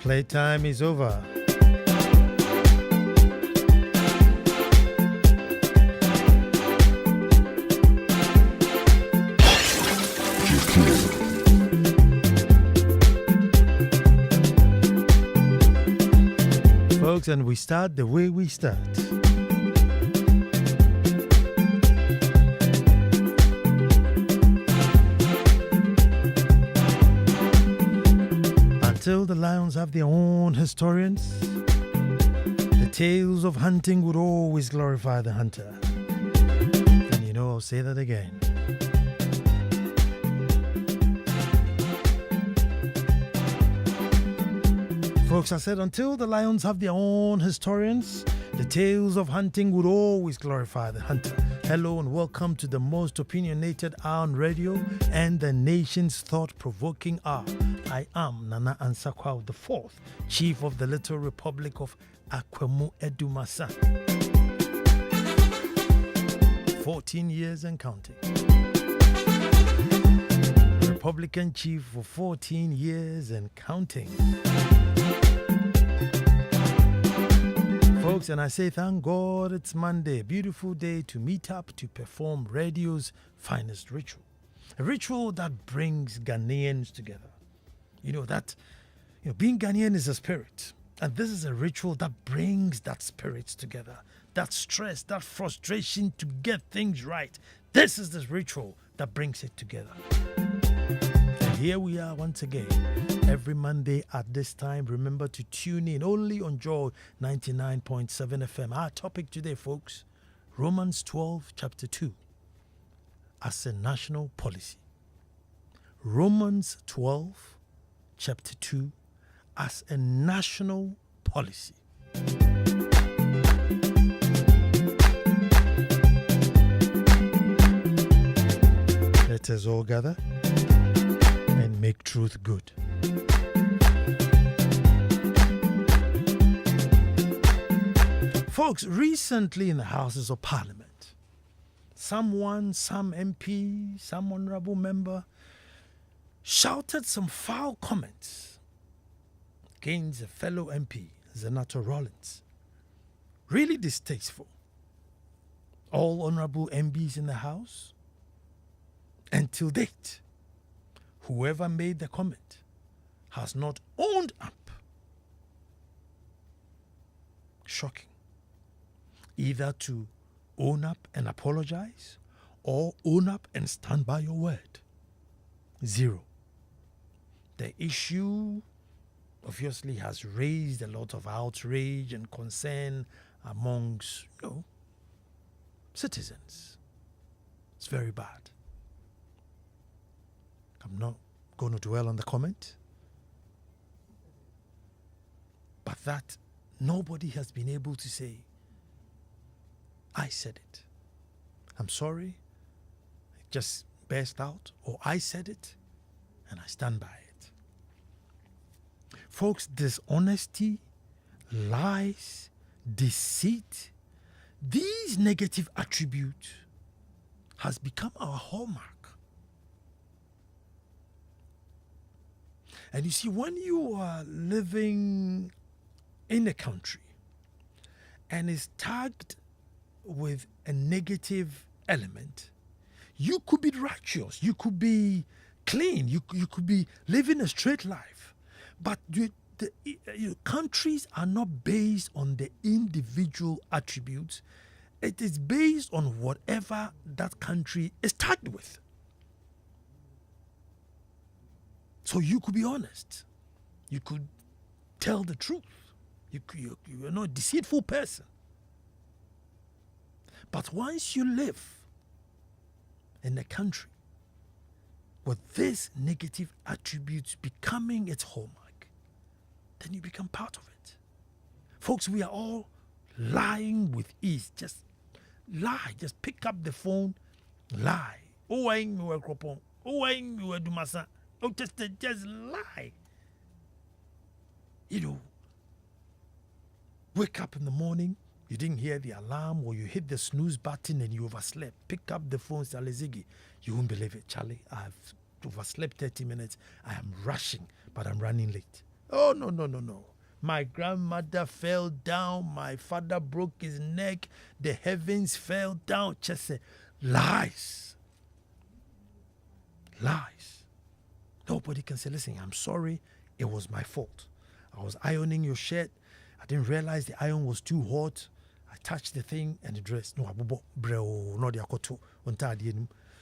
Playtime is over. Folks, and we start the way we start. Until the lions have their own historians, the tales of hunting would always glorify the hunter. And you know, I'll say that again. Folks, I said until the lions have their own historians, the tales of hunting would always glorify the hunter. Hello and welcome to the most opinionated hour on radio and the nation's thought-provoking hour. I am Nana Ansah Kwao, the fourth Chief of the Little Republic of Akwemu Edumasa. 14 years and counting. Republican Chief for 14 years and counting. Folks, and I say thank God it's Monday, a beautiful day to meet up to perform radio's finest ritual. A ritual that brings Ghanaians together. Being Ghanaian is a spirit. And this is a ritual that brings that spirit together. That stress, that frustration to get things right. This is the ritual that brings it together. And here we are once again. Every Monday at this time, remember to tune in only on Joy 99.7 FM. Our topic today, folks, Romans 12, chapter 2, as a national policy. Romans 12, chapter 2, as a national policy. Let us all gather and make truth good. Folks, recently in the Houses of Parliament, some MP, some honorable member shouted some foul comments against a fellow MP, Zenator Rollins. Really distasteful. All honorable MPs in the House, until date, whoever made the comment has not owned up. Shocking. Either to own up and apologize or own up and stand by your word. Zero. The issue obviously has raised a lot of outrage and concern amongst, citizens. It's very bad. I'm not going to dwell on the comment, but that nobody has been able to say, I said it. I'm sorry. It just burst out. Or I said it and I stand by it. Folks, dishonesty, lies, deceit, these negative attributes has become our hallmark. And you see, when you are living in a country and is tagged with a negative element, you could be righteous, you could be clean, you could be living a straight life. But countries are not based on the individual attributes. It is based on whatever that country is tagged with. So you could be honest. You could tell the truth. You're not a deceitful person. But once you live in a country with these negative attributes becoming its hallmark, then you become part of it. Folks, we are all lying with ease. Just lie. Just pick up the phone, lie. Just lie. Wake up in the morning, you didn't hear the alarm, or you hit the snooze button and you overslept. Pick up the phone, Charlie Ziggy. You won't believe it, Charlie. I've overslept 30 minutes. I am rushing, but I'm running late. Oh, no, no, no, no. My grandmother fell down. My father broke his neck. The heavens fell down. Just say, lies. Lies. Nobody can say, listen, I'm sorry. It was my fault. I was ironing your shirt. I didn't realize the iron was too hot. I touched the thing and the dress. No, abubo, bro, no, the akoto.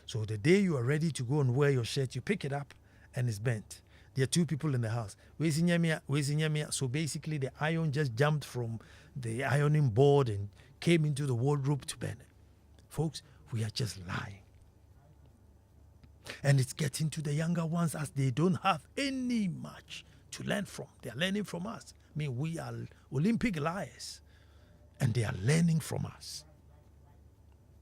So the day you are ready to go and wear your shirt, you pick it up and it's bent. There are two people in the house. Where's Inyamia? Where's Inyamia? So basically, the iron just jumped from the ironing board and came into the wardrobe to burn it. Folks, we are just lying. And it's getting to the younger ones as they don't have any much to learn from. They are learning from us. I mean, we are Olympic liars, and they are learning from us.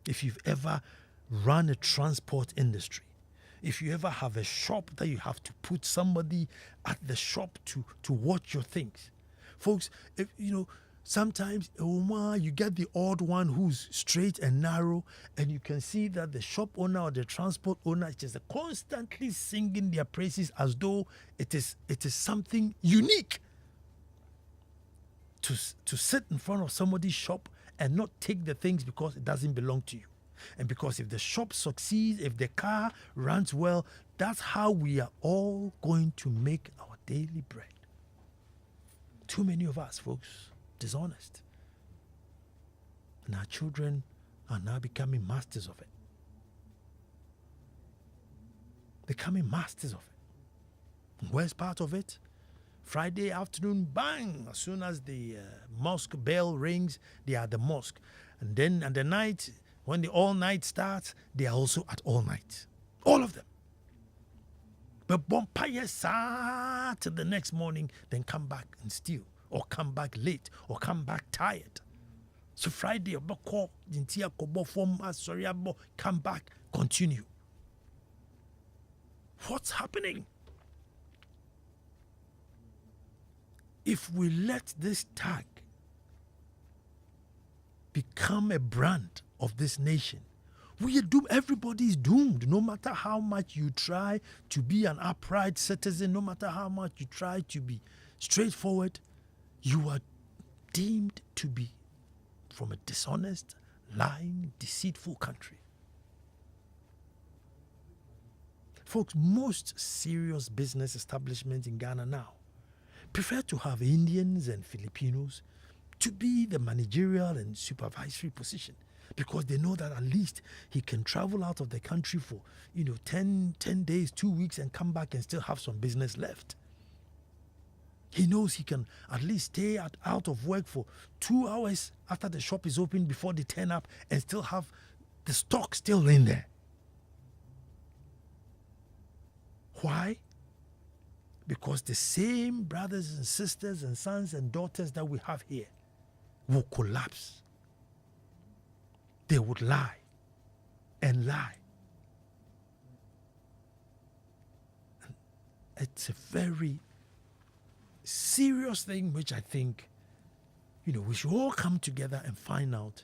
If you've ever run a transport industry, if you ever have a shop that you have to put somebody at the shop to watch your things, folks, if, sometimes you get the odd one who's straight and narrow, and you can see that the shop owner or the transport owner is just constantly singing their praises as though it is something unique to sit in front of somebody's shop and not take the things because it doesn't belong to you. And because if the shop succeeds, if the car runs well, that's how we are all going to make our daily bread. Too many of us, folks, dishonest. And our children are now becoming masters of it. Becoming masters of it. And where's part of it? Friday afternoon, bang! As soon as the mosque bell rings, they are at the mosque. And then at the night, when the all night starts, they are also at all night. All of them. But bonfire till the next morning, then come back and steal, or come back late, or come back tired. So Friday, come back, continue. What's happening? If we let this tag become a brand of this nation, we are doomed. Everybody is doomed. No matter how much you try to be an upright citizen, no matter how much you try to be straightforward, you are deemed to be from a dishonest, lying, deceitful country. Folks, most serious business establishments in Ghana now prefer to have Indians and Filipinos to be the managerial and supervisory position, because they know that at least he can travel out of the country for 10 days, 2 weeks, and come back and still have some business left. He knows he can at least stay out of work for 2 hours after the shop is open before they turn up and still have the stock still in there. Why? Because the same brothers and sisters and sons and daughters that we have here will collapse. They would lie and lie. And it's a very serious thing which I think, we should all come together and find out,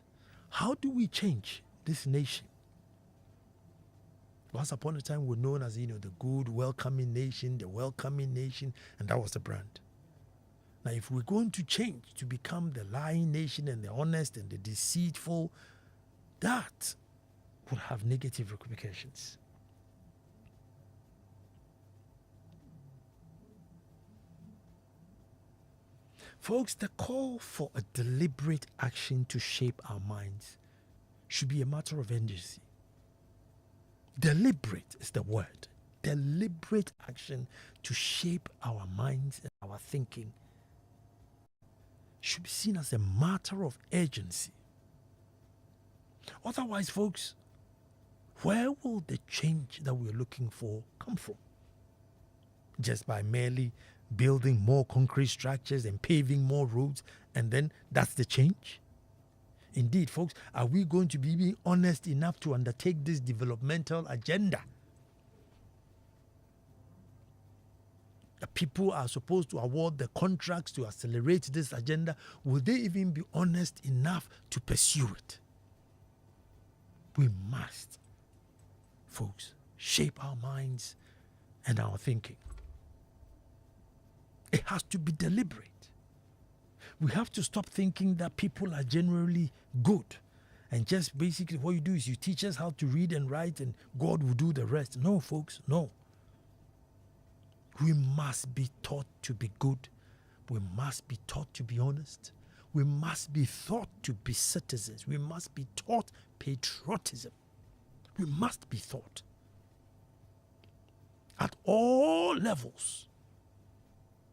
how do we change this nation? Once upon a time, we were known as, the good, welcoming nation, the welcoming nation, and that was the brand. Now, if we're going to change to become the lying nation and the honest and the deceitful, that would have negative repercussions. Folks, the call for a deliberate action to shape our minds should be a matter of urgency. Deliberate is the word. Deliberate action to shape our minds and our thinking should be seen as a matter of urgency. Otherwise, folks, where will the change that we're looking for come from? Just by merely building more concrete structures and paving more roads, and then that's the change? Indeed, folks, are we going to be being honest enough to undertake this developmental agenda? The people are supposed to award the contracts to accelerate this agenda. Will they even be honest enough to pursue it? We must, folks, shape our minds and our thinking. It has to be deliberate. We have to stop thinking that people are generally good. And just basically what you do is you teach us how to read and write and God will do the rest. No, folks, no. We must be taught to be good. We must be taught to be honest. We must be taught to be citizens. We must be taught patriotism. We must be taught at all levels,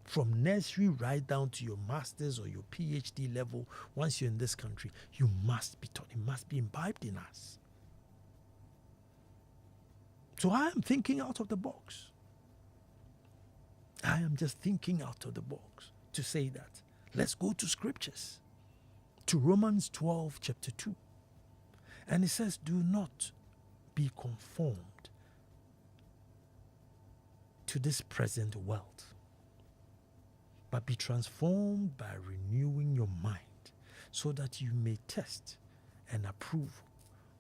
from nursery right down to your master's or your PhD level. Once you're in this country, you must be taught. It must be imbibed in us. So I am thinking out of the box. I am just thinking out of the box to say that. Let's go to scriptures, to Romans 12, chapter 2. And it says, do not be conformed to this present world, but be transformed by renewing your mind, so that you may test and approve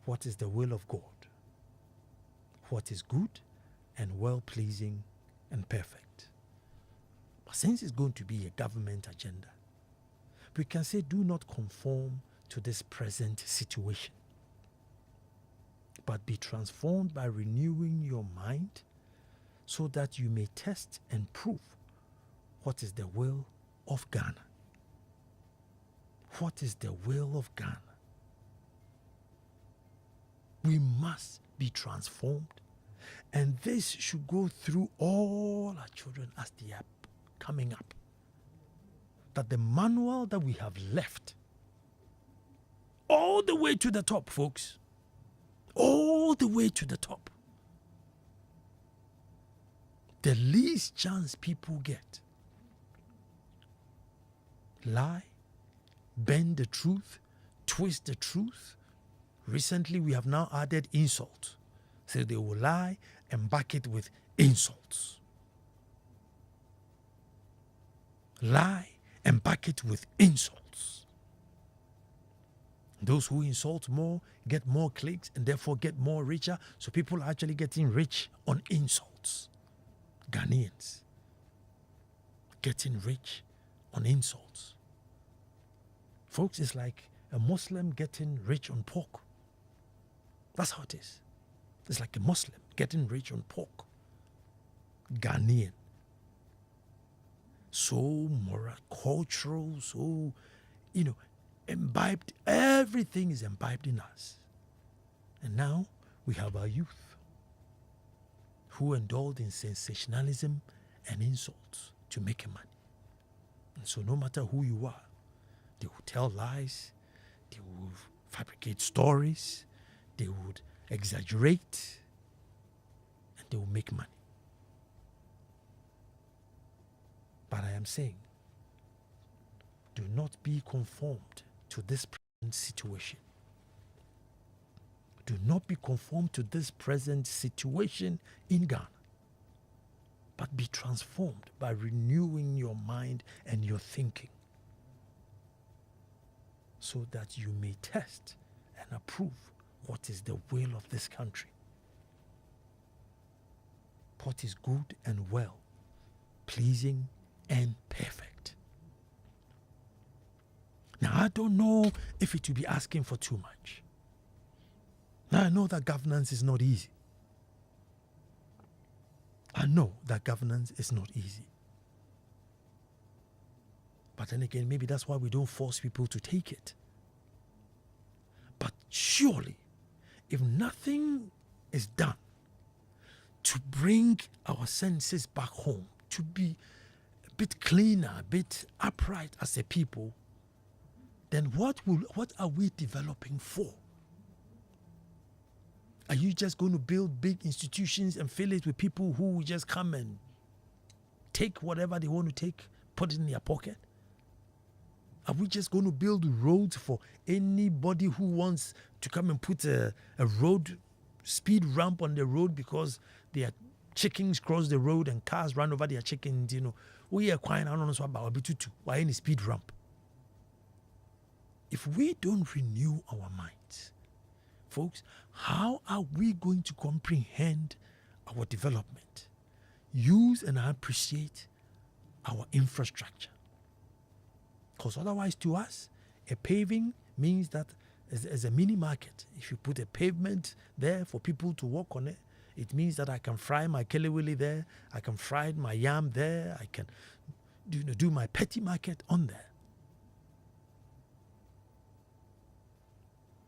what is the will of God, what is good and well-pleasing and perfect. But since it's going to be a government agenda, we can say do not conform to this present situation, but be transformed by renewing your mind, so that you may test and prove what is the will of Ghana. What is the will of Ghana? We must be transformed, and this should go through all our children as they are coming up. That the manual that we have left all the way to the top, folks, all the way to the top, the least chance people get, lie, bend the truth, twist the truth. Recently, we have now added insult. So they will lie and back it with insults. Lie and back it with insults. Those who insult more get more clicks and therefore get more richer. So people are actually getting rich on insults. Ghanaians getting rich on insults. Folks, it's like a Muslim getting rich on pork. That's how it is. It's like a Muslim getting rich on pork. Ghanaian. So moral, cultural, so, imbibed. Everything is imbibed in us. And now we have our youth who indulge in sensationalism and insults to make money. And so no matter who you are, they will tell lies, they will fabricate stories, they would exaggerate, and they will make money. But I am saying, do not be conformed to this present situation. Do not be conformed to this present situation in Ghana, but be transformed by renewing your mind and your thinking, so that you may test and approve what is the will of this country, what is good and well, pleasing and perfect. Now, I don't know if it will be asking for too much. Now, I know that governance is not easy. I know that governance is not easy. But then again, maybe that's why we don't force people to take it. But surely, if nothing is done to bring our senses back home, to be a bit cleaner, a bit upright as a people, then what are we developing for? Are you just going to build big institutions and fill it with people who will just come and take whatever they want to take, put it in their pocket? Are we just going to build roads for anybody who wants to come and put a road speed ramp on the road because their chickens cross the road and cars run over their chickens? We are quite honest about why any speed ramp. If we don't renew our minds, folks, how are we going to comprehend our development, use and appreciate our infrastructure. Because otherwise, to us, a paving means that as a mini market, if you put a pavement there for people to walk on it, it means that I can fry my kelewele there, I can fry my yam there, I can do my petty market on there.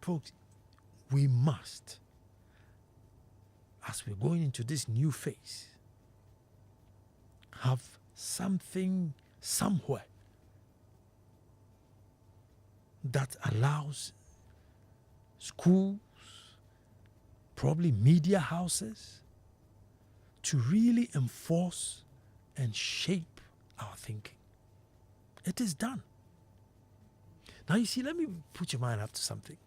Folks, we must, as we're going into this new phase, have something somewhere that allows schools, probably media houses, to really enforce and shape our thinking. It is done. Now you see, let me put your mind up to something.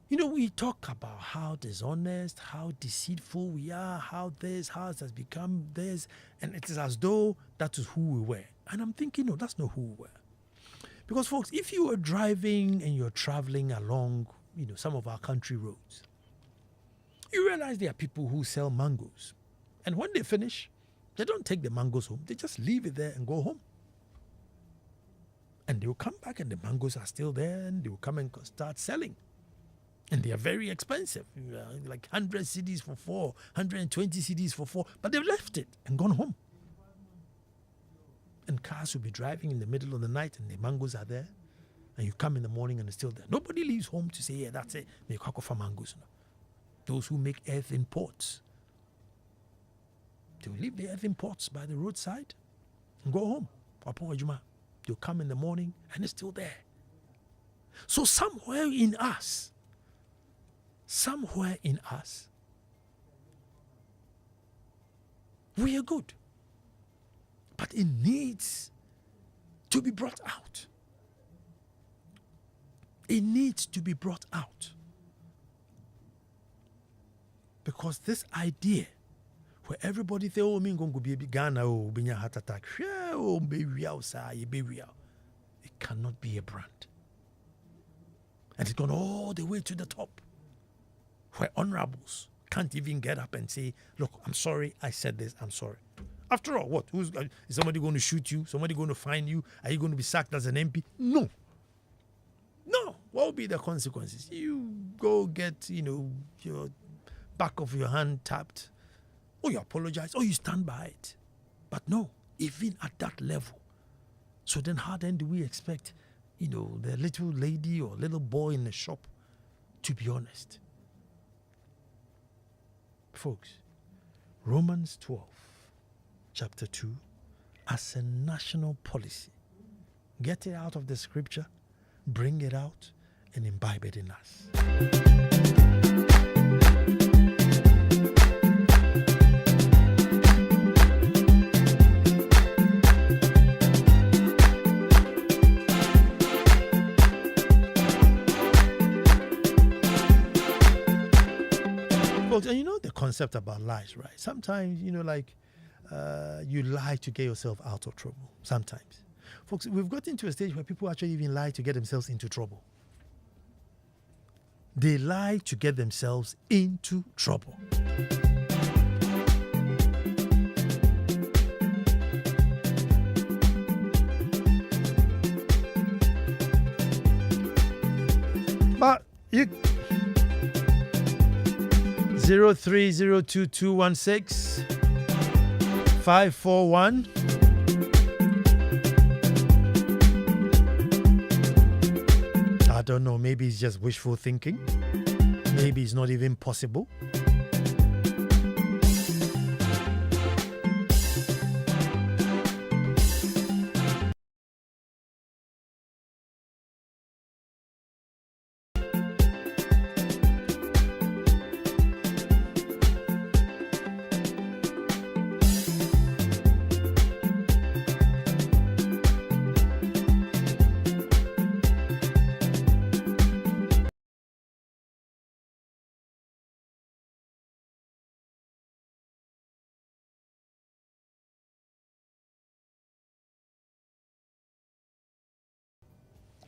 You know, we talk about how dishonest, how deceitful we are, how it has become this, and it is as though that is who we were. And I'm thinking, no, that's not who we were. Because folks, if you are driving and you're traveling along, some of our country roads, you realize there are people who sell mangoes. And when they finish, they don't take the mangoes home. They just leave it there and go home. And they will come back and the mangoes are still there and they will come and start selling. And they are very expensive, like 100 cedis for 4, 120 cedis for 4, but they've left it and gone home. And cars will be driving in the middle of the night and the mangoes are there, and you come in the morning and it's still there. Nobody leaves home to say, yeah, that's it, make for mangoes. No. Those who make earthen pots, they will leave the earthen pots by the roadside and go home. They'll come in the morning and it's still there. So somewhere in us, we are good. But it needs to be brought out. It needs to be brought out. Because this idea where everybody say, oh, me going to be a big Ghana, oh, be a heart attack, oh, baby, outside, baby, it cannot be a brand. And it's gone all the way to the top, where honorables can't even get up and say, look, I'm sorry, I said this, I'm sorry. After all, what? Is somebody going to shoot you? Somebody going to fine you? Are you going to be sacked as an MP? No. What will be the consequences? You go get, your back of your hand tapped. Or you apologize. Or you stand by it. But no, even at that level. So then how then do we expect, the little lady or little boy in the shop to be honest? Folks, Romans 12. Chapter 2, as a national policy. Get it out of the scripture, bring it out, and imbibe it in us. Folks, and the concept about lies, right? Sometimes, you lie to get yourself out of trouble. Sometimes. Folks, we've gotten to a stage where people actually even lie to get themselves into trouble. They lie to get themselves into trouble. But you 0302216541. I don't know, maybe it's just wishful thinking. Maybe it's not even possible.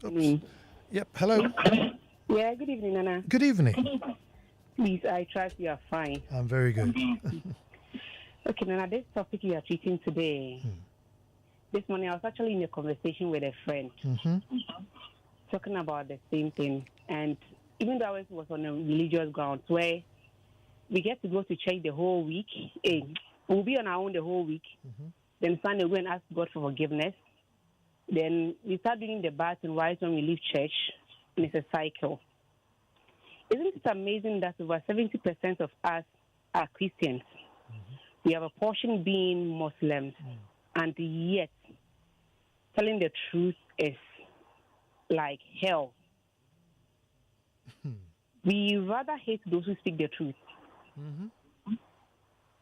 Oops. Yep, hello. Yeah, good evening, Nana. Good evening. Please, I trust you are fine. I'm very good. Okay, Nana, this topic you are treating today, This morning I was actually in a conversation with a friend talking about the same thing. And even though ours was on a religious grounds where we get to go to church the whole week, we'll be on our own the whole week. Then Sunday we go and ask God for forgiveness. Then we start doing the bath and rice when we leave church, and it's a cycle. Isn't it amazing that over 70% of us are Christians? We have a portion being Muslims, and yet telling the truth is like hell. We rather hate those who speak the truth.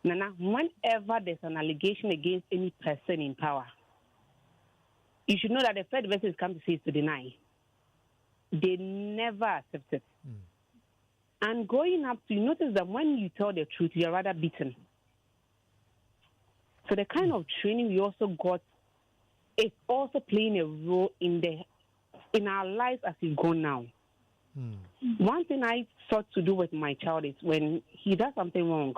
Nana, whenever there's an allegation against any person in power, you should know that the first verse come to say is to deny. They never accept it. And growing up, you notice that when you tell the truth, you're rather beaten. So the kind of training we also got is also playing a role in our lives as we go now. One thing I sought to do with my child is when he does something wrong,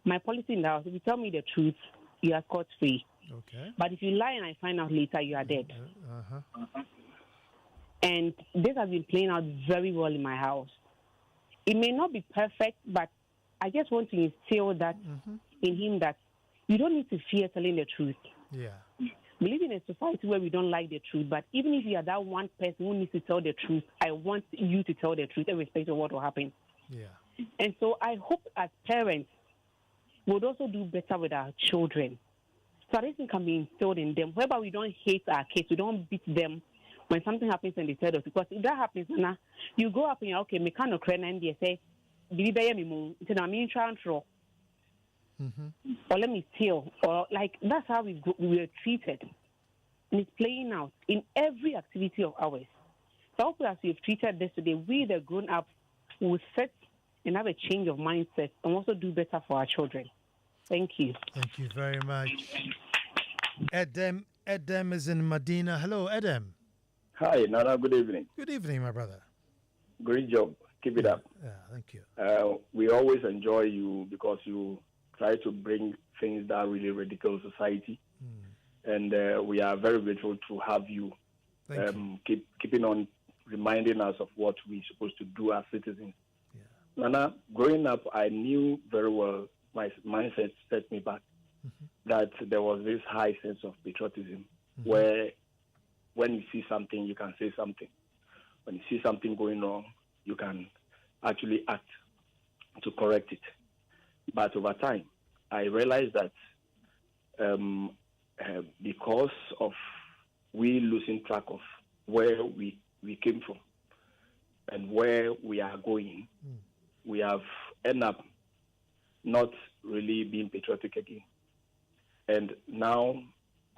my policy in the house, if you tell me the truth, you are scot free. Okay. But if you lie and I find out later, you are dead. And this has been playing out very well in my house. It may not be perfect, but I just want to instill that in him that you don't need to fear telling the truth. Yeah. We live in a society where we don't like the truth, but even if you are that one person who needs to tell the truth, I want you to tell the truth irrespective of what will happen. Yeah. And so I hope as parents would also do better with our children. So this thing can be instilled in them, whereby we don't hate our kids, we don't beat them when something happens and they tell us. Because if that happens, you grow up and you're okay, me can't and they say, or let me steal, or like that's how we were treated. And it's playing out in every activity of ours. So hopefully as we've treated this today, we the grown up will set and have a change of mindset and also do better for our children. Thank you. Thank you very much. Edem is in Medina. Hello, Edem. Hi, Nana. Good evening. Good evening, my brother. Great job. Keep it up. Yeah, thank you. We always enjoy you because you try to bring things that really ridicule society. And we are very grateful to have you, keeping on reminding us of what we're supposed to do as citizens. Yeah. Nana, growing up, I knew very well, my mindset set me back, that there was this high sense of patriotism where when you see something, you can say something. When you see something going wrong, you can actually act to correct it. But over time, I realized that because of we losing track of where we came from and where we are going, we have ended up not really being patriotic again. And now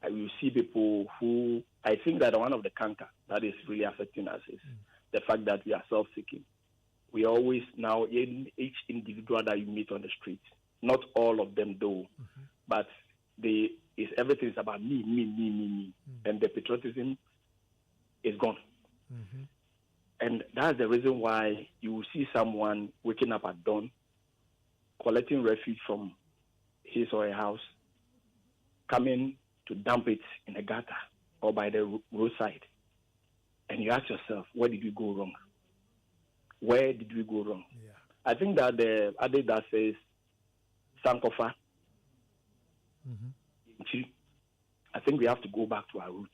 I will see people who, I think that one of the canker that is really affecting us is the fact that we are self-seeking. We always now, in each individual that you meet on the street, not all of them though, but everything is about me. And the patriotism is gone. And that's the reason why you will see someone waking up at dawn, collecting refuge from his or her house, coming to dump it in a gutter or by the roadside. And you ask yourself, where did we go wrong? Where did we go wrong? Yeah. I think that the adage that says, Sankofa, I think we have to go back to our roots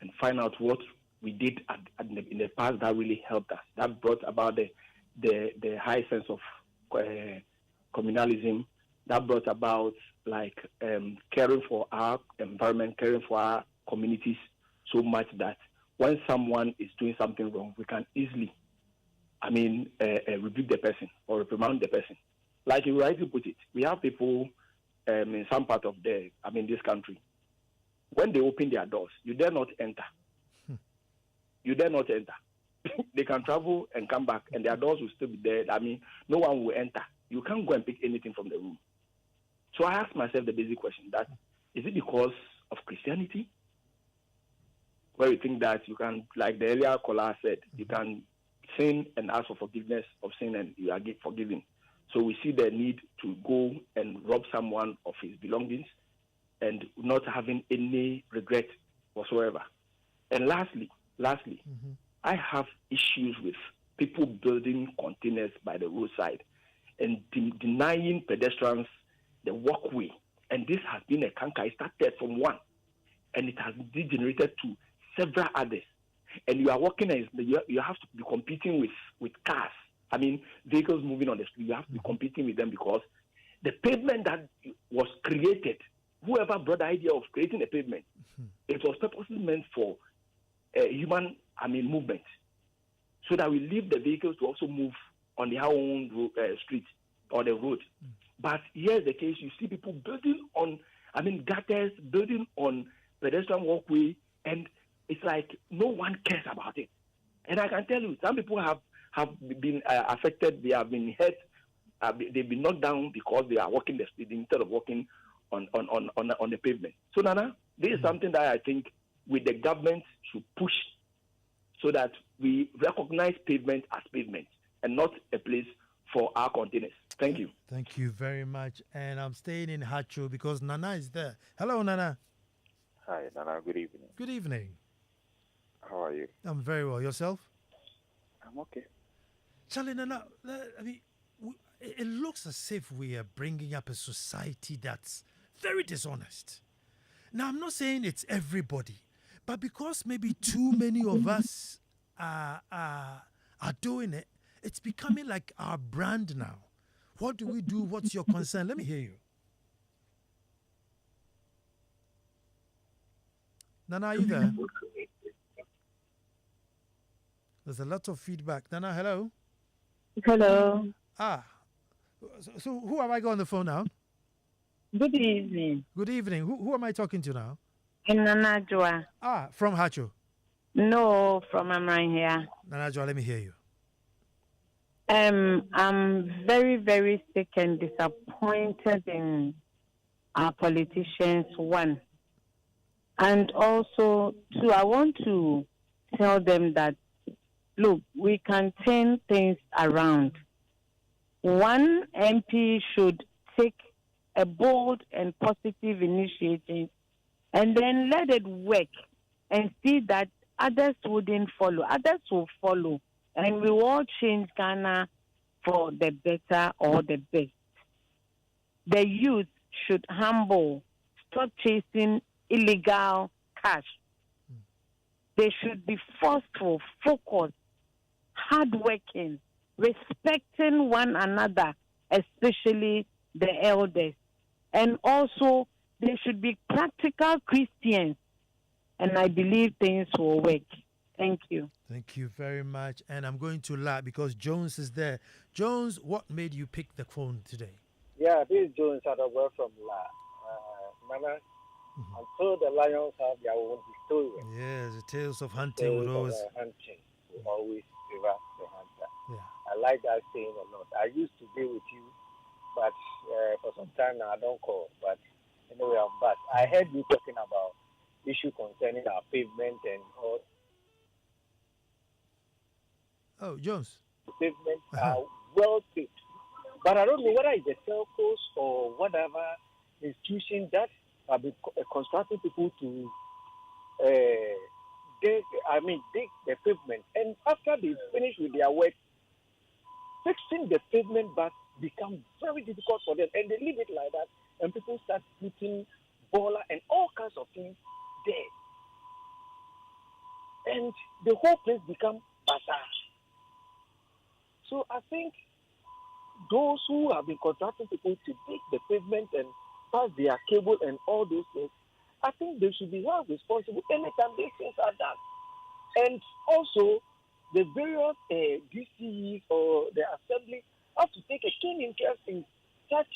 and find out what we did in the past that really helped us, that brought about the high sense of communalism, that brought about caring for our environment, caring for our communities so much that when someone is doing something wrong, we can easily, rebuke the person or reprimand the person. Like you rightly put it, we have people in some part of this country, when they open their doors, you dare not enter. You dare not enter. They can travel and come back, and their doors will still be there. No one will enter. You can't go and pick anything from the room. So I asked myself the basic question, that is it because of Christianity? Where you think that you can, like the earlier caller said, you can sin and ask for forgiveness of sin and you are forgiven. So we see the need to go and rob someone of his belongings and not having any regret whatsoever. And lastly, I have issues with people building containers by the roadside and denying pedestrians the walkway. And this has been a canker. It started from one, and it has degenerated to several others. And you are walking, and you have to be competing with cars. I mean, vehicles moving on the street. You have to be competing with them because the pavement that was created, whoever brought the idea of creating a pavement, it was purposely meant for human, movement, so that we leave the vehicles to also move on their own street or the road. But here's the case: you see people building on, gutters, building on pedestrian walkway, and it's like no one cares about it. And I can tell you, some people have been affected. They have been hurt. They've been knocked down because they are walking the street instead of walking on the pavement. So, Nana, this is something that I think the government should push so that we recognize pavement as pavement and not a place for our containers. Thank you. Thank you very much. And I'm staying in Hacho because Nana is there. Hello, Nana. Hi, Nana. Good evening. Good evening. How are you? I'm very well. Yourself? I'm okay. Charlie, Nana, it looks as if we are bringing up a society that's very dishonest. Now, I'm not saying it's everybody, but because maybe too many of us are doing it, it's becoming like our brand now. What do we do? What's your concern? Let me hear you. Nana, are you there? There's a lot of feedback. Nana, hello? Hello. So who am I got on the phone now? Good evening. Good evening. Who am I talking to now? Nana Joa. From Hacho. No, from Amran here. Nana Joa, let me hear you. I'm very, very sick and disappointed in our politicians, one. And also, two, I want to tell them that, look, we can turn things around. One MP should take a bold and positive initiative and then let it work and see that others wouldn't follow. Others will follow. And we will change Ghana for the better or the best. The youth should humble, stop chasing illegal cash. They should be forceful, focused, hardworking, respecting one another, especially the elders. And also, they should be practical Christians. And I believe things will work. Thank you. Thank you very much. And I'm going to laugh because Jones is there. Jones, what made you pick the phone today? Yeah, this is Jones out of work from Nana. Until the lions have their own history. Yes, the tales of hunting would always... hunting will always favor the hunter. Yeah. I like that saying a lot. I used to be with you, but for some time now I don't call. But anyway, I'm back. I heard you talking about issue concerning our pavement and all. Oh, Jones. The pavement are well paved. But I don't know whether it's the telcos or whatever institution that have been constructing people to dig the pavement. And after they finish with their work, fixing the pavement back becomes very difficult for them. And they leave it like that. And people start putting baller and all kinds of things there. And the whole place becomes bazaar. So I think those who have been contracting people to dig the pavement and pass their cable and all those things, I think they should be held responsible anytime these things are done. And also, the various DCEs or the assembly have to take a keen interest in such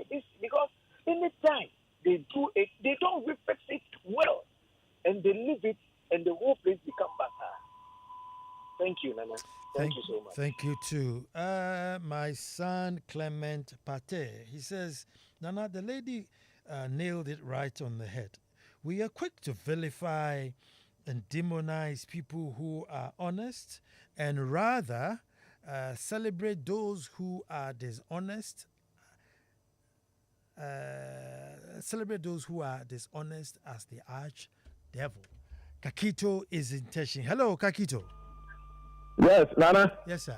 this, because anytime they do it, they don't refix it well, and they leave it, and the whole place becomes bazaar. Thank you, Nana. Thank you so much. Thank you too. My son Clement Pate, he says, Nana, the lady nailed it right on the head. We are quick to vilify and demonize people who are honest and rather celebrate those who are dishonest. celebrate those who are dishonest as the arch devil. Kakito is in Teshin. Hello, Kakito. Yes, Nana. Yes, sir.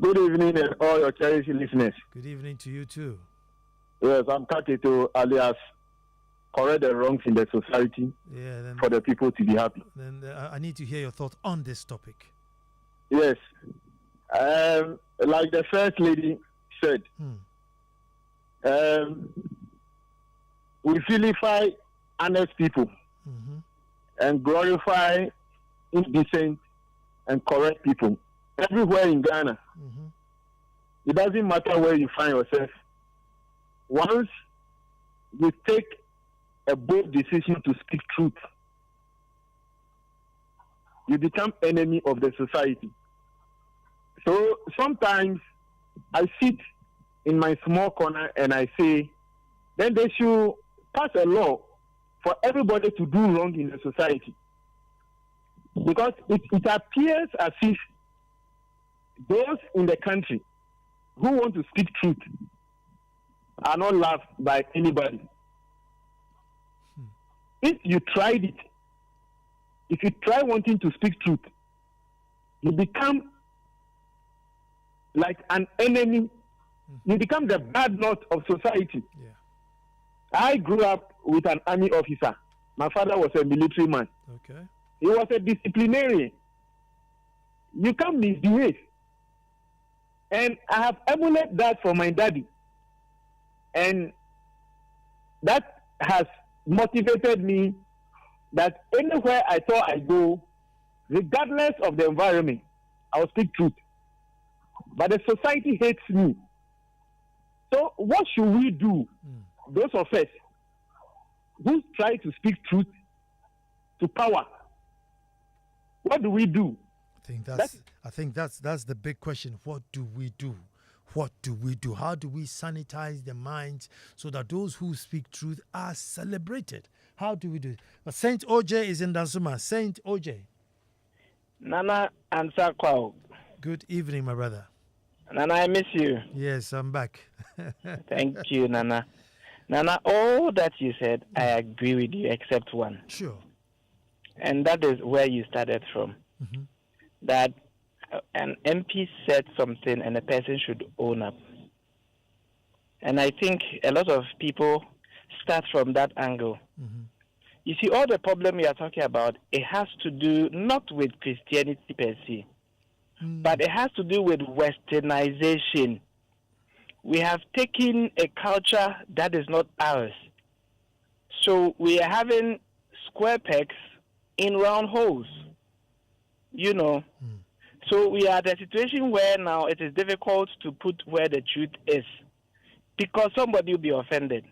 Good evening, and all your cherished listeners. Good evening to you too. Yes, I'm Kakito, alias correct the wrongs in the society for the people to be happy. Then I need to hear your thoughts on this topic. Yes. Like the first lady said, we vilify honest people and glorify indecent and correct people everywhere in Ghana. It doesn't matter where you find yourself. Once you take a bold decision to speak truth, you become enemy of the society. So sometimes I sit in my small corner and I say, then they should pass a law for everybody to do wrong in the society. Because it appears as if those in the country who want to speak truth are not loved by anybody. If you tried it, if you try wanting to speak truth, you become like an enemy. You become the bad lot of society. Yeah. I grew up with an army officer. My father was a military man. Okay. He was a disciplinarian. You can't misbehave. And I have emulated that for my daddy. And that has motivated me that anywhere I thought I go, regardless of the environment, I will speak truth. But the society hates me. So what should we do? Those of us who try to speak truth to power, what do we do? I think that's the big question. What do we do? What do we do? How do we sanitize the minds so that those who speak truth are celebrated? How do we do it? But Saint OJ is in Dansuma. Saint OJ. Nana Ansah Kwao. Good evening, my brother. Nana, I miss you. Yes, I'm back. Thank you, Nana. Nana, all that you said, I agree with you except one. Sure. And that is where you started from. That an MP said something and a person should own up. And I think a lot of people start from that angle. You see, all the problem we are talking about, it has to do not with Christianity per se, but it has to do with westernization. We have taken a culture that is not ours. So we are having square pegs in round holes, you know. So we are at a situation where now it is difficult to put where the truth is because somebody will be offended.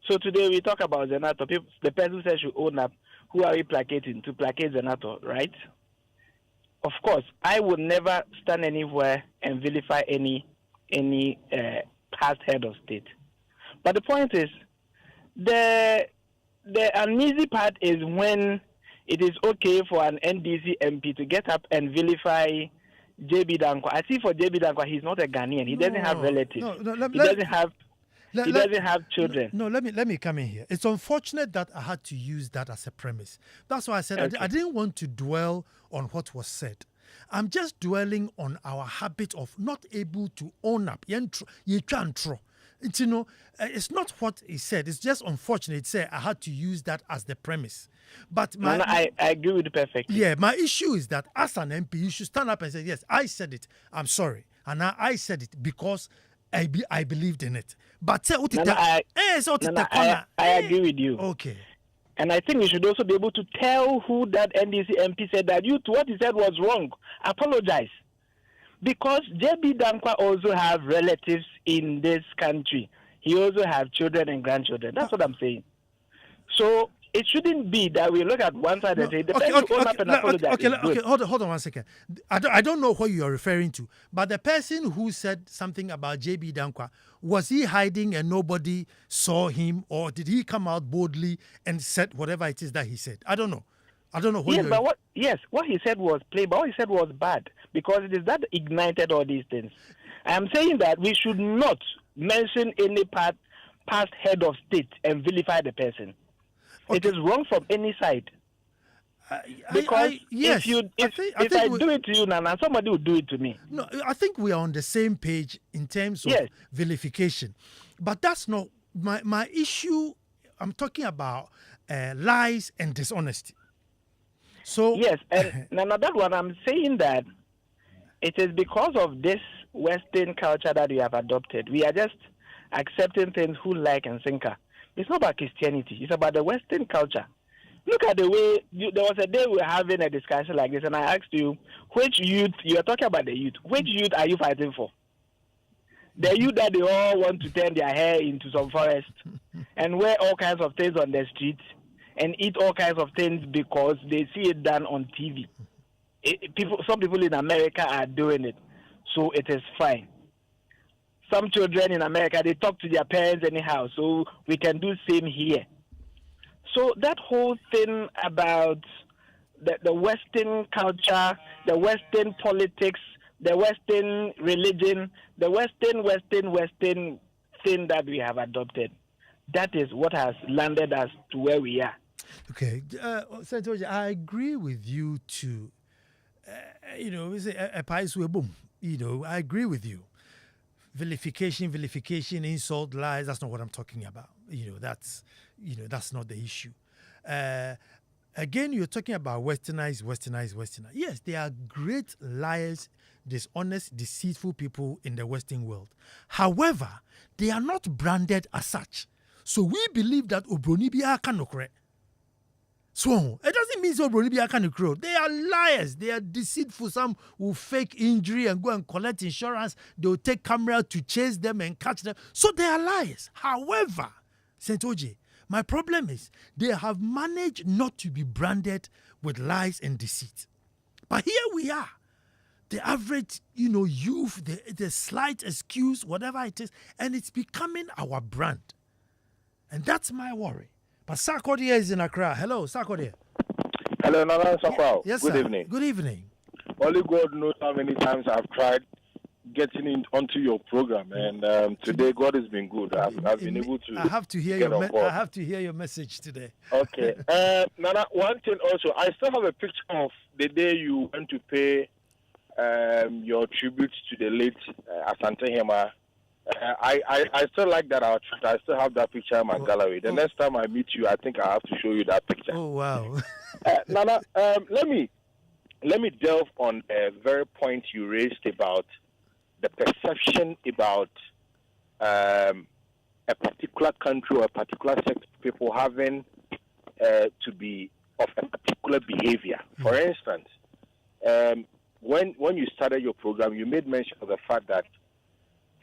So today we talk about Zenato. The person who says should own up. Who are we placating? To placate Zenato, right? Of course, I would never stand anywhere and vilify any past head of state. But the point is, the uneasy part is when it is okay for an NDC MP to get up and vilify JB Dankwa. I see for JB Dankwa, he's not a Ghanaian. He doesn't have relatives. He doesn't have children. No, let me come in here. It's unfortunate that I had to use that as a premise. That's why I said okay. I didn't want to dwell on what was said. I'm just dwelling on our habit of not able to own up. It's, it's not what he said. It's just unfortunate. Say I had to use that as the premise. But I agree with you perfectly. Yeah, my issue is that as an MP, you should stand up and say, yes, I said it. I'm sorry. And I said it because I believed in it. But I agree with you. Okay. And I think we should also be able to tell who that NDC MP said that what he said was wrong. Apologize. Because JB Dankwa also have relatives in this country. He also have children and grandchildren. That's what I'm saying. So it shouldn't be that we look at one side and say, the person should own up and apologize. Okay, hold on 1 second. I don't know what you are referring to, but the person who said something about JB Dankwa, was he hiding and nobody saw him, or did he come out boldly and said whatever it is that he said? I don't know. What he said was plain, but what he said was bad, because it is that ignited all these things. I am saying that we should not mention any part past head of state and vilify the person. Okay. It is wrong from any side. Because yes, if I do it to you, Nana, somebody will do it to me. No, I think we are on the same page in terms of vilification. But that's not my issue. I'm talking about lies and dishonesty. So yes, and Nana, that one I'm saying that it is because of this Western culture that we have adopted. We are just accepting things who like and sinker. It's not about Christianity. It's about the Western culture. Look at the way, there was a day we were having a discussion like this, and I asked you, which youth, you're talking about the youth, which youth are you fighting for? The youth that they all want to turn their hair into some forest and wear all kinds of things on the streets and eat all kinds of things because they see it done on TV. Some people in America are doing it, so it is fine. Some children in America, they talk to their parents anyhow, so we can do same here. So that whole thing about the Western culture, the Western politics, the Western religion, the Western thing that we have adopted, that is what has landed us to where we are. Okay, Senator, I agree with you too. We say a piece with boom. I agree with you. Vilification, insult, lies. That's not what I'm talking about. That's not the issue. Again, you're talking about westernized. Yes, there are great liars, dishonest, deceitful people in the Western world. However, they are not branded as such. So we believe that Obroni biya kanokre. So it doesn't mean Obroni biya kanokre. They are liars. They are deceitful. Some will fake injury and go and collect insurance. They will take camera to chase them and catch them. So they are liars. However, St. OJ, my problem is they have managed not to be branded with lies and deceit. But here we are. The average, youth, the slight excuse, whatever it is, and it's becoming our brand. And that's my worry. But Sarkodie is in Accra. Hello, Sarkodie. Hello, Ansah Kwao. Yes, Good sir. evening. Good evening. Only God knows how many times I've tried getting onto your program, and today God has been good. I've been able to. I have to hear I have to hear your message today. Okay, Nana. One thing also, I still have a picture of the day you went to pay your tribute to the late Asante Hema. I still like that outfit. I still have that picture in my gallery. The next time I meet you, I think I have to show you that picture. Oh wow, Nana. Let me delve on a very point you raised about the perception about a particular country or a particular set of people having to be of a particular behavior. For instance, when you started your program, you made mention of the fact that,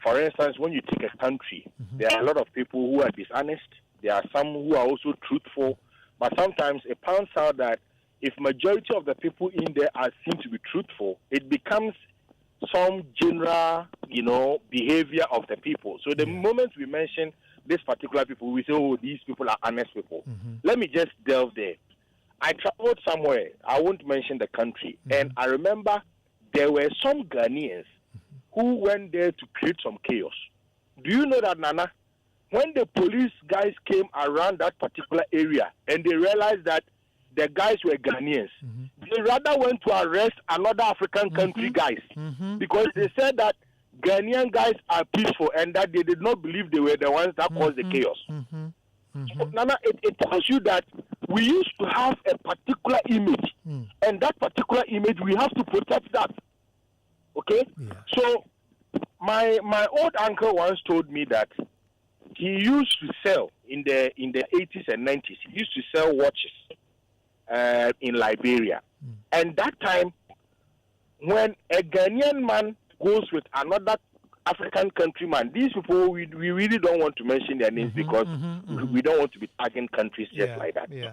for instance, when you take a country, there are a lot of people who are dishonest. There are some who are also truthful. But sometimes it pans out that if majority of the people in there are seen to be truthful, it becomes some general, behavior of the people. So the moment we mention this particular people, we say, oh, these people are honest people. Let me just delve there. I traveled somewhere. I won't mention the country. And I remember there were some Ghanaians who went there to create some chaos. Do you know that, Nana? When the police guys came around that particular area and they realized that the guys were Ghanaians, they rather went to arrest another African country guys because they said that Ghanaian guys are peaceful and that they did not believe they were the ones that caused the chaos. So, Nana, it tells you that we used to have a particular image, and that particular image, we have to protect that. Okay? Yeah. So, my old uncle once told me that he used to sell in the 80s and 90s. He used to sell watches in Liberia. And that time, when a Ghanaian man goes with another African countryman, these people, we really don't want to mention their names because we don't want to be tagging countries just like that. Yeah.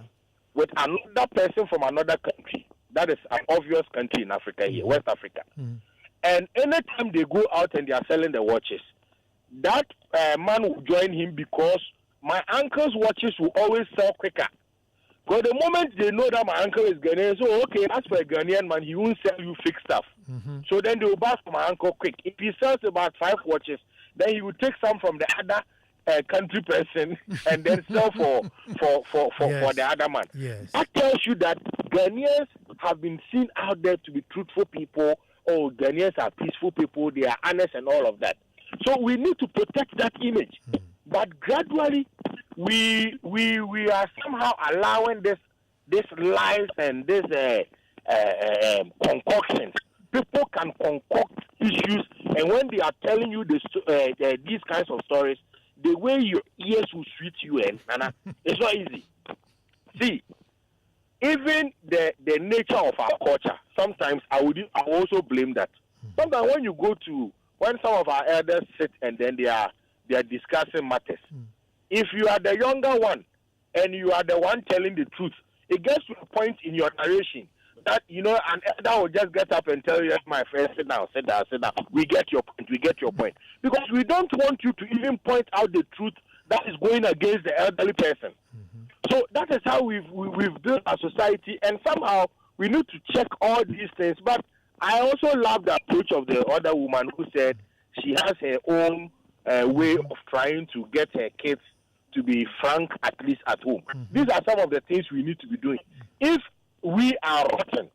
With another person from another country, that is an obvious country in Africa here, West Africa. And anytime they go out and they are selling the watches, that man will join him because my uncle's watches will always sell quicker. Because the moment they know that my uncle is Ghanaian, so okay, as for a Ghanaian man, he won't sell you fake stuff. So then they will buy from my uncle quick. If he sells about 5 watches, then he will take some from the other a country person and then sell for the other man. Yes. That tells you that Ghanaians have been seen out there to be truthful people. Oh, Ghanaians are peaceful people. They are honest and all of that. So we need to protect that image. But gradually, we are somehow allowing this lies and this concoctions. People can concoct issues, and when they are telling you these kinds of stories, the way your ears will sweet you, and it's not easy. See, even the nature of our culture, sometimes I also blame that. Sometimes when some of our elders sit and then they are discussing matters, if you are the younger one and you are the one telling the truth, it gets to a point in your narration that, an elder will just get up and tell you, my friend, sit down. We get your point. Because we don't want you to even point out the truth that is going against the elderly person. So that is how we've built our society, and somehow we need to check all these things. But I also love the approach of the other woman who said she has her own way of trying to get her kids to be frank, at least at home. These are some of the things we need to be doing. If we are rotten,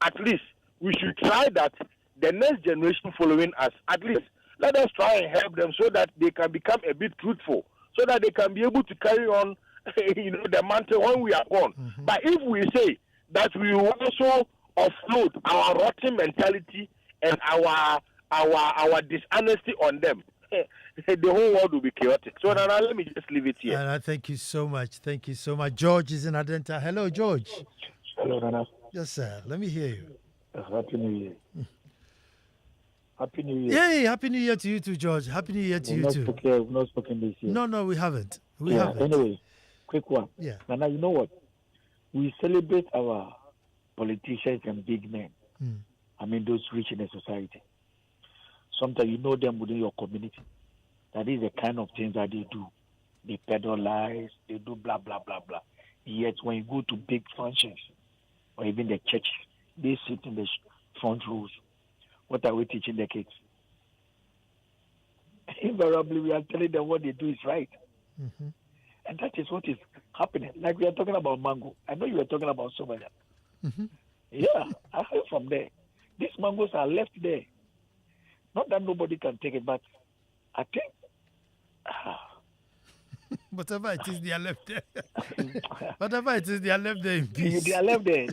at least we should try that the next generation following us, at least let us try and help them so that they can become a bit truthful, so that they can be able to carry on the mantle when we are gone. But if we say that we will also offload our rotten mentality and our dishonesty on them, the whole world will be chaotic. So now let me just leave it here. And thank you so much. Thank you so much. George is in Adenta. Hello, George. Hello, Nana. Yes, sir. Let me hear you. Happy New Year. Happy New Year. Yeah, Happy New Year to you too, George. Happy New Year to you too. We've not spoken this year. No, we haven't. We haven't. Anyway, quick one. Yeah. Nana, you know what? We celebrate our politicians and big men. I mean, those rich in the society. Sometimes you know them within your community. That is the kind of things that they do. They peddle lies, they do blah, blah, blah, blah. Yet when you go to big functions, or even the church, they sit in the front rows. What are we teaching the kids? Invariably, we are telling them what they do is right. And that is what is happening. Like we are talking about mango. I know you were talking about Somalia. Yeah, I heard from there. These mangoes are left there. Not that nobody can take it, but I think... Whatever it is, they are left there. Whatever it is, they are left there in peace. They are left there.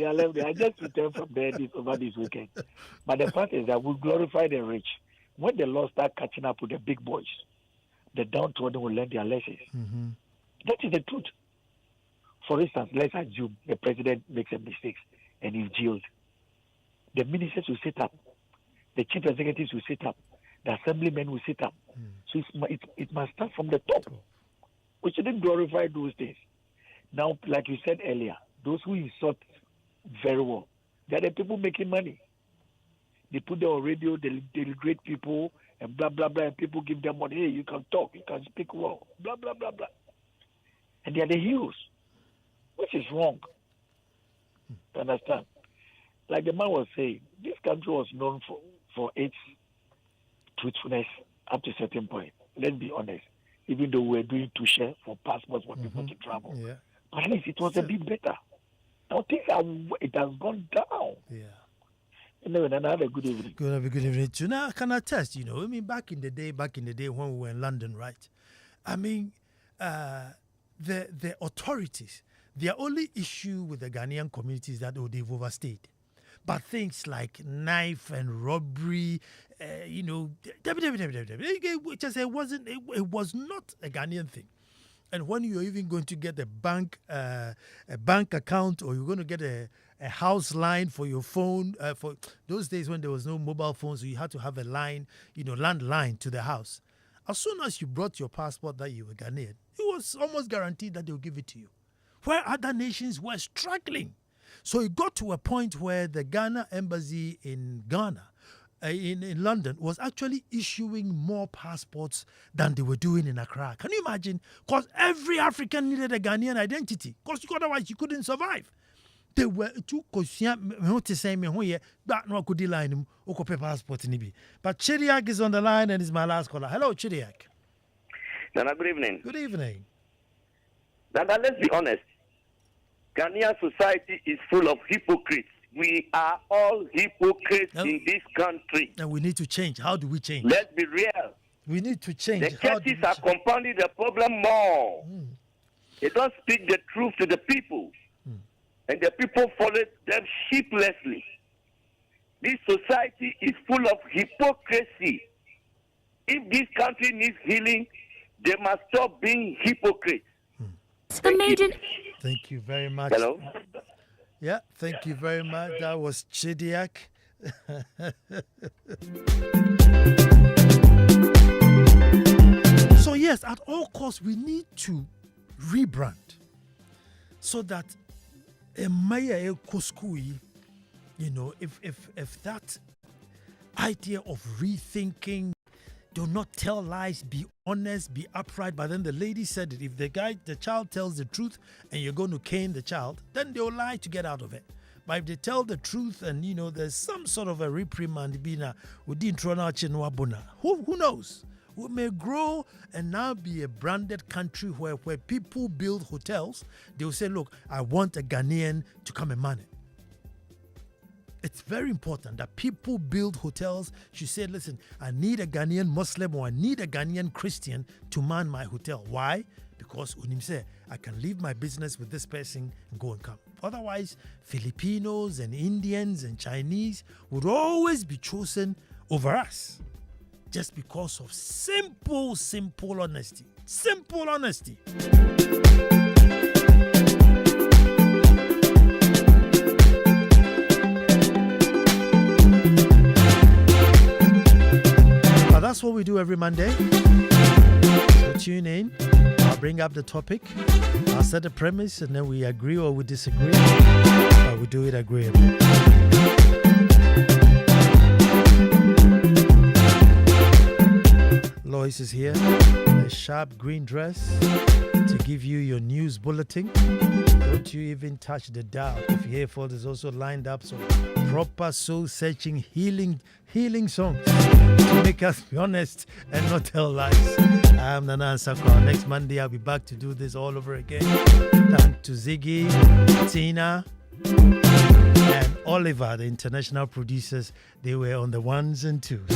I just returned from there over this weekend. But the fact is that we glorify the rich. When the law start catching up with the big boys, the downtrodden will learn their lessons. That is the truth. For instance, let's assume the president makes a mistake and is jailed. The ministers will sit up. The chief executives will sit up. The assemblymen will sit up. So it must start from the top. We shouldn't glorify those things. Now, like you said earlier, those who insult very well, they are the people making money. They put them on radio, they degrade people, and blah, blah, blah, and people give them money. Hey, you can talk, you can speak well, blah, blah, blah, blah. And they are the heroes, which is wrong. You understand? Like the man was saying, this country was known for its truthfulness up to a certain point. Let's be honest. Even though we're doing touche for passports for people to travel. Yeah. But at least it was a bit better. Now it has gone down. Yeah. Anyway, then have a good evening. Good evening too. Now I can attest, I mean, back in the day when we were in London, right? I mean, the authorities, their only issue with the Ghanaian community is that they've overstayed. But things like knife and robbery, it was not a Ghanaian thing. And when you're even going to get a bank account, or you're going to get a house line for your phone, for those days when there was no mobile phones, so you had to have a line, landline to the house. As soon as you brought your passport that you were Ghanaian, it was almost guaranteed that they'll give it to you. Where other nations were struggling. So it got to a point where the Ghana embassy in Ghana, in London, was actually issuing more passports than they were doing in Accra. Can you imagine? Because every African needed a Ghanaian identity. Because otherwise you couldn't survive. They were too to say me but no could line passport. But Chiriak is on the line and is my last caller. Hello, Chiriak. Nana, good evening. Good evening. Nana, let's be honest. Ghanaian society is full of hypocrites. We are all hypocrites in this country. And we need to change. How do we change? Let's be real. We need to change. The churches are compounding the problem more. They don't speak the truth to the people. And the people follow them sheeplessly. This society is full of hypocrisy. If this country needs healing, they must stop being hypocrites. Thank you very much. Hello? Yeah, thank you very much. That was Chidiak. So yes, at all costs, we need to rebrand so that a Maya Koskui, if that idea of rethinking, do not tell lies, be honest, be upright. But then the lady said it. If the child tells the truth and you're going to cane the child, then they'll lie to get out of it. But if they tell the truth and, there's some sort of a reprimand, who knows? We may grow and now be a branded country where people build hotels. They'll say, look, I want a Ghanaian to come and man it. It's very important that people build hotels. She said, listen, I need a Ghanaian Muslim or I need a Ghanaian Christian to man my hotel. Why? Because Unim said, I can leave my business with this person and go and come. Otherwise, Filipinos and Indians and Chinese would always be chosen over us just because of simple honesty. Simple honesty. That's what we do every Monday. So tune in. I'll bring up the topic. I'll set the premise and then we agree or we disagree. But we do it agreeably. Lois is here in a sharp green dress to give you your news bulletin. Don't you even touch the dial. If you hear for there's also lined up some proper soul-searching, healing songs to make us be honest and not tell lies. I'm Nana Ansah Kwao. Next Monday I'll be back to do this all over again. Thank to Ziggy, Tina, and Oliver, the international producers. They were on the ones and twos.